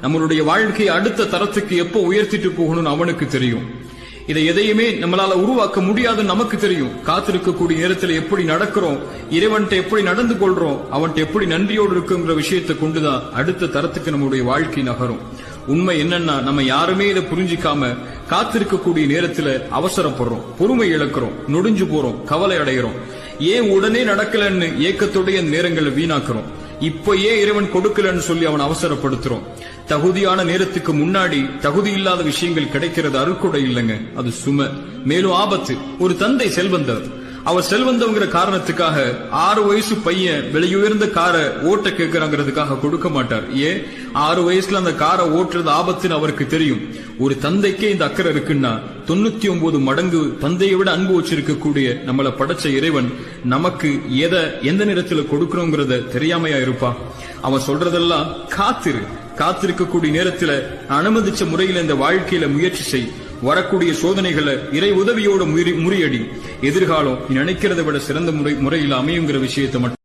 நம்மளுடைய வாழ்க்கையை அடுத்த தரத்துக்கு எப்போ உயர்த்திட்டு போகணும்னு அவனுக்கு தெரியும். இதை எதையுமே நம்மளால உருவாக்க முடியாதுன்னு நமக்கு தெரியும். காத்திருக்கக்கூடிய நேரத்தில் எப்படி நடக்கிறோம், இறைவன்கிட்ட எப்படி நடந்து கொள்றோம், அவன்கிட்ட எப்படி நன்றியோடு இருக்குங்கிற விஷயத்தை கொண்டுதான் அடுத்த தரத்துக்கு நம்முடைய வாழ்க்கை நகரும். உண்மை என்னன்னா, நம்ம யாருமே இதை புரிஞ்சிக்காம காத்திருக்கக்கூடிய நேரத்துல அவசரப்படுறோம், பொறுமை இழக்கிறோம், நொடிஞ்சு போறோம், கவலை அடைகிறோம். ஏன் உடனே நடக்கலன்னு ஏக்கத்துடைய நேரங்களை வீணாக்குறோம். இப்ப ஏன் இறைவன் கொடுக்கலன்னு சொல்லி அவன் அவசரப்படுத்துறோம். தகுதியான நேரத்துக்கு முன்னாடி தகுதி இல்லாத விஷயங்கள் கிடைக்கிறது அருட்கொடை இல்லைங்க, அது சுமை, மேலும் ஆபத்து. ஒரு தந்தை செல்வந்தர், அவர் செல்வந்தவங்கிற காரணத்துக்காக 6 வயசு பையன் விலையுயர்ந்த காரை ஓட்ட கேட்கிறாங்கிறதுக்காக கொடுக்க மாட்டார். ஏன்? 6 வயசுல அந்த காரை ஓட்டுறது ஆபத்துன்னு அவருக்கு தெரியும். ஒரு தந்தைக்கே இந்த அக்கறை இருக்குன்னா 99 மடங்கு தந்தையை விட அன்பு வச்சிருக்கக்கூடிய நம்மளை படைச்ச இறைவன் நமக்கு எந்த நேரத்துல கொடுக்கணுங்கிறத தெரியாமையா இருப்பா? அவன் சொல்றதெல்லாம் காத்திருக்கக்கூடிய நேரத்துல அனுமதிச்ச முறையில இந்த வாழ்க்கையில முயற்சி செய். வரக்கூடிய சோதனைகளை இறை உதவியோட முறியடி. எதிர்காலம் நினைக்கிறதை விட சிறந்த முறையில் அமையுங்கிற விஷயத்தை மட்டும்